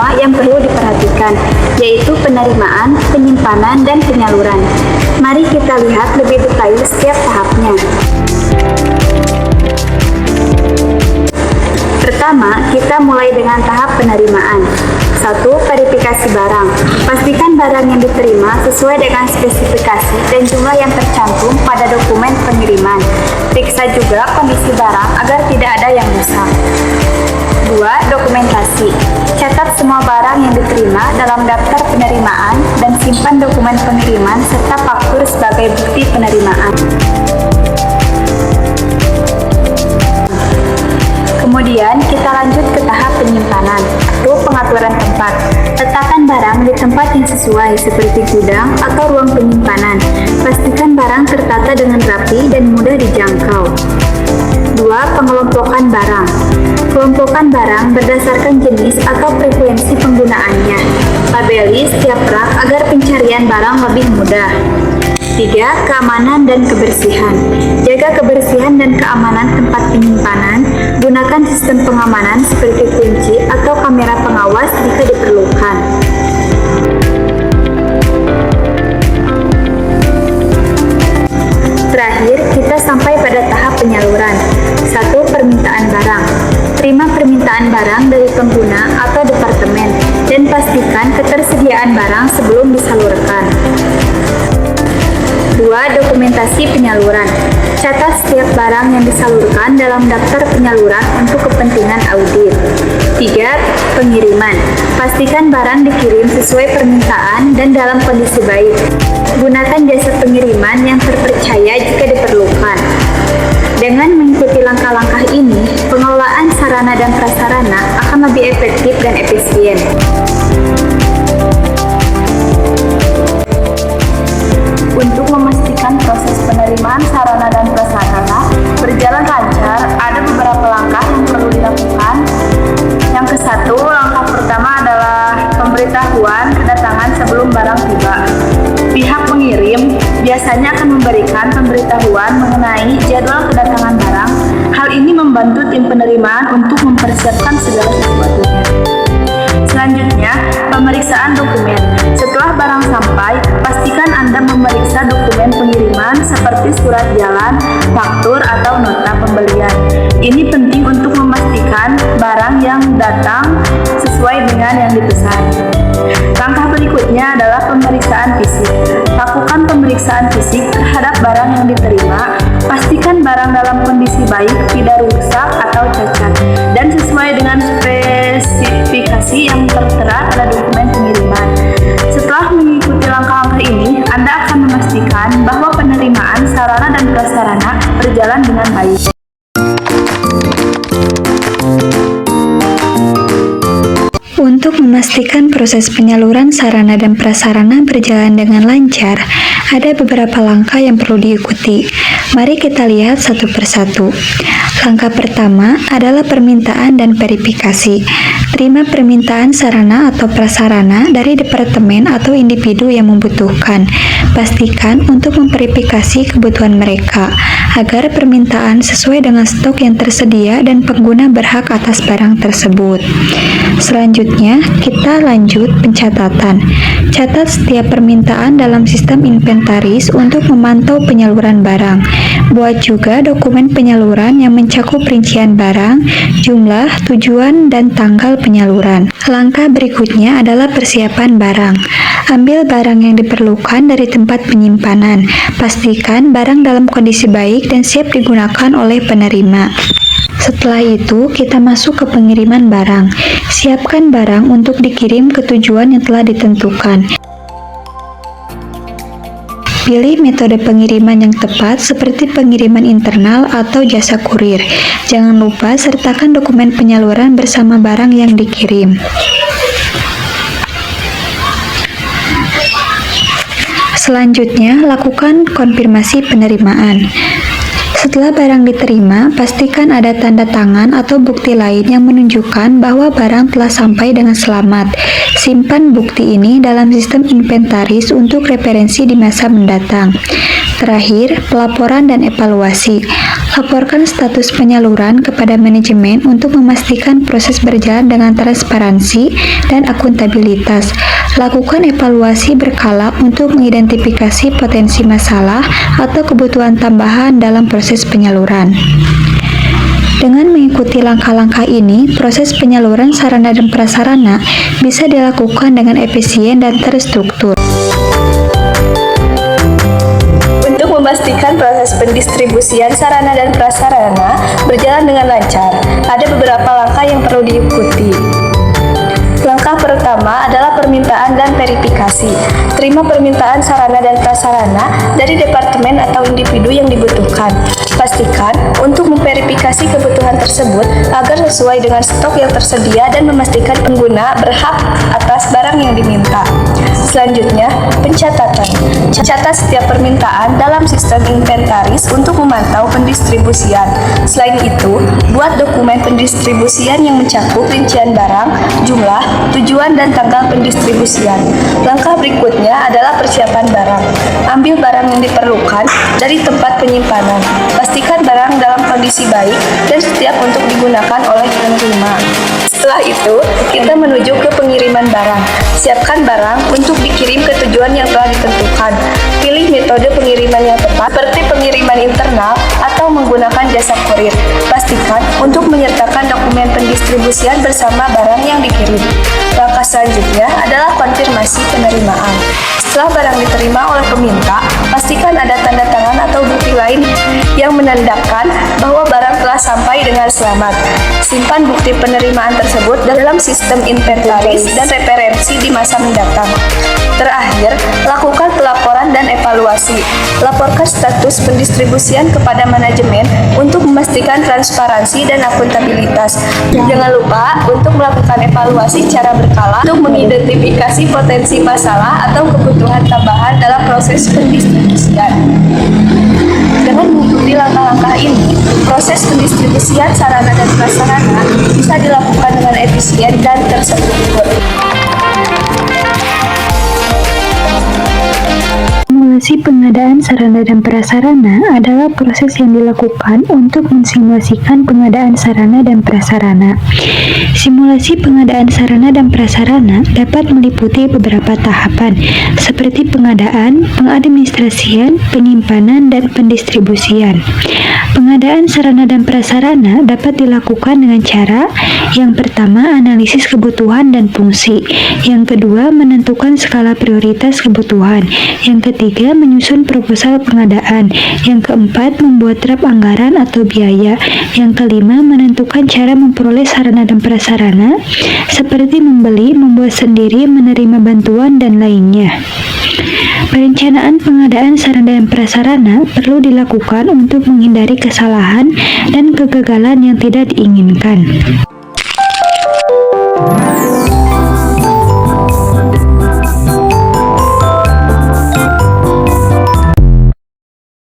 utama yang perlu diperhatikan, yaitu penerimaan, penyimpanan, dan penyaluran. Mari kita lihat lebih detail setiap tahapnya. Pertama, kita mulai dengan tahap penerimaan. 1. Verifikasi barang. Pastikan barang yang diterima sesuai dengan spesifikasi dan jumlah yang tercantum pada dokumen pengiriman. Periksa juga kondisi barang agar tidak ada yang rusak. 2. Dokumentasi. Catat semua barang yang diterima dalam daftar penerimaan dan simpan dokumen pengiriman serta faktur sebagai bukti penerimaan. Kemudian kita lanjut ke tahap penyimpanan atau pengaturan tempat. Letakkan barang di tempat yang sesuai seperti gudang atau ruang penyimpanan. Pastikan barang tertata dengan rapi dan mudah dijangkau. 2. Pengelompokan barang. Kelompokkan barang berdasarkan jenis atau frekuensi penggunaannya. Labeli setiap rak agar pencarian barang lebih mudah. 3. Keamanan dan kebersihan. Jaga kebersihan dan keamanan tempat penyimpanan. Gunakan sistem pengamanan seperti kunci atau kamera pengawas jika diperlukan. Terakhir, kita sampai pada tahap penyaluran. 1. Permintaan barang. Terima permintaan barang dari pengguna atau departemen dan pastikan ketersediaan barang sebelum disalurkan. 2. Dokumentasi penyaluran. Catat setiap barang yang disalurkan dalam daftar penyaluran untuk kepentingan audit. 3. Pengiriman. Pastikan barang dikirim sesuai permintaan dan dalam kondisi baik. Gunakan jasa pengiriman yang terpercaya jika diperlukan. Dengan mengikuti langkah-langkah ini, pengelolaan sarana dan prasarana akan lebih efektif dan efisien. Untuk memastikan proses penerimaan sarana dan prasarana berjalan lancar, ada beberapa langkah yang perlu dilakukan. Yang ke-1, langkah pertama adalah pemberitahuan kedatangan sebelum barang tiba. Pihak pengirim biasanya akan memberikan pemberitahuan mengenai jadwal kedatangan barang. Hal ini membantu tim penerimaan untuk mempersiapkan segala sesuatunya. Selanjutnya, pemeriksaan dokumen. Setelah barang sampai, pastikan Anda memeriksa dokumen pengiriman seperti surat jalan, faktur, atau nota pembelian. Ini penting untuk memastikan barang yang datang sesuai dengan yang dipesan. Langkah berikutnya adalah pemeriksaan fisik. Lakukan pemeriksaan fisik terhadap barang yang diterima. Pastikan barang dalam kondisi baik, tidak rusak atau cacat, dan sesuai dengan spesifikasi yang tertera pada dokumen pengiriman. Setelah mengikuti langkah-langkah ini, Anda akan memastikan bahwa penerimaan sarana dan prasarana berjalan dengan baik. Untuk memastikan proses penyaluran sarana dan prasarana berjalan dengan lancar, ada beberapa langkah yang perlu diikuti. Mari kita lihat satu persatu. Langkah pertama adalah permintaan dan verifikasi. Terima permintaan sarana atau prasarana dari departemen atau individu yang membutuhkan. Pastikan untuk memverifikasi kebutuhan mereka, agar permintaan sesuai dengan stok yang tersedia dan pengguna berhak atas barang tersebut. Selanjutnya, kita lanjut pencatatan. Catat setiap permintaan dalam sistem inventaris untuk memantau penyaluran barang. Buat juga dokumen penyaluran yang mencakup rincian barang, jumlah, tujuan, dan tanggal penyaluran. Langkah berikutnya adalah persiapan barang. Ambil barang yang diperlukan dari tempat penyimpanan. Pastikan barang dalam kondisi baik dan siap digunakan oleh penerima. Setelah itu, kita masuk ke pengiriman barang. Siapkan barang untuk dikirim ke tujuan yang telah ditentukan. Pilih metode pengiriman yang tepat seperti pengiriman internal atau jasa kurir. Jangan lupa sertakan dokumen penyaluran bersama barang yang dikirim. Selanjutnya, lakukan konfirmasi penerimaan. Setelah barang diterima, pastikan ada tanda tangan atau bukti lain yang menunjukkan bahwa barang telah sampai dengan selamat. Simpan bukti ini dalam sistem inventaris untuk referensi di masa mendatang. Terakhir, pelaporan dan evaluasi. Laporkan status penyaluran kepada manajemen untuk memastikan proses berjalan dengan transparansi dan akuntabilitas. Lakukan evaluasi berkala untuk mengidentifikasi potensi masalah atau kebutuhan tambahan dalam proses penyaluran. Dengan mengikuti langkah-langkah ini, proses penyaluran sarana dan prasarana bisa dilakukan dengan efisien dan terstruktur. Untuk memastikan proses pendistribusian sarana dan prasarana berjalan dengan lancar, ada beberapa langkah yang perlu diikuti. Langkah pertama adalah permintaan dan verifikasi. Terima permintaan sarana dan prasarana dari departemen atau individu yang dibutuhkan. Pastikan untuk memverifikasi kebutuhan tersebut agar sesuai dengan stok yang tersedia dan memastikan pengguna berhak atas barang yang diminta. Selanjutnya, pencatatan. Catat setiap permintaan dalam sistem inventaris untuk memantau pendistribusian. Selain itu, buat dokumen pendistribusian yang mencakup rincian barang, jumlah, tujuan, dan tanggal pendistribusian. Langkah berikutnya adalah persiapan barang. Ambil barang yang diperlukan dari tempat penyimpanan. Pastikan barang dalam kondisi baik dan siap untuk digunakan oleh penerima. Setelah itu, kita menuju ke pengiriman barang. Siapkan barang untuk dikirim ke tujuan yang telah ditentukan. Pilih metode pengiriman yang tepat, seperti pengiriman internal atau menggunakan jasa kurir. Pastikan untuk menyertakan dokumen pendistribusian bersama barang yang dikirim. Langkah selanjutnya adalah konfirmasi penerimaan. Setelah barang diterima oleh peminta, pastikan ada tanda tangan atau bukti lain yang menandakan bahwa barang telah sampai dengan selamat. Simpan bukti penerimaan tersebut dalam sistem inventaris dan referensi di masa mendatang. Terakhir, lakukan pelaporan dan evaluasi. Laporkan status pendistribusian kepada manajemen untuk memastikan transparansi dan akuntabilitas. Jangan lupa untuk melakukan evaluasi secara berkala untuk mengidentifikasi potensi masalah atau kebutuhan tambahan dalam proses pendistribusian. Dengan mengikuti langkah-langkah ini, proses pendistribusian sarana dan prasarana bisa dilakukan dengan efisien dan terstruktur. Simulasi pengadaan sarana dan prasarana adalah proses yang dilakukan untuk mensimulasikan pengadaan sarana dan prasarana. Simulasi pengadaan sarana dan prasarana dapat meliputi beberapa tahapan, seperti pengadaan, pengadministrasian, penyimpanan, dan pendistribusian. Pengadaan sarana dan prasarana dapat dilakukan dengan cara: yang pertama, analisis kebutuhan dan fungsi; yang kedua, menentukan skala prioritas kebutuhan; yang ketiga, menyusun proposal pengadaan; yang keempat, membuat draft anggaran atau biaya; yang kelima, menentukan cara memperoleh sarana dan prasarana, seperti membeli, membuat sendiri, menerima bantuan, dan lainnya. Perencanaan pengadaan sarana dan prasarana perlu dilakukan untuk menghindari kesalahan dan kegagalan yang tidak diinginkan.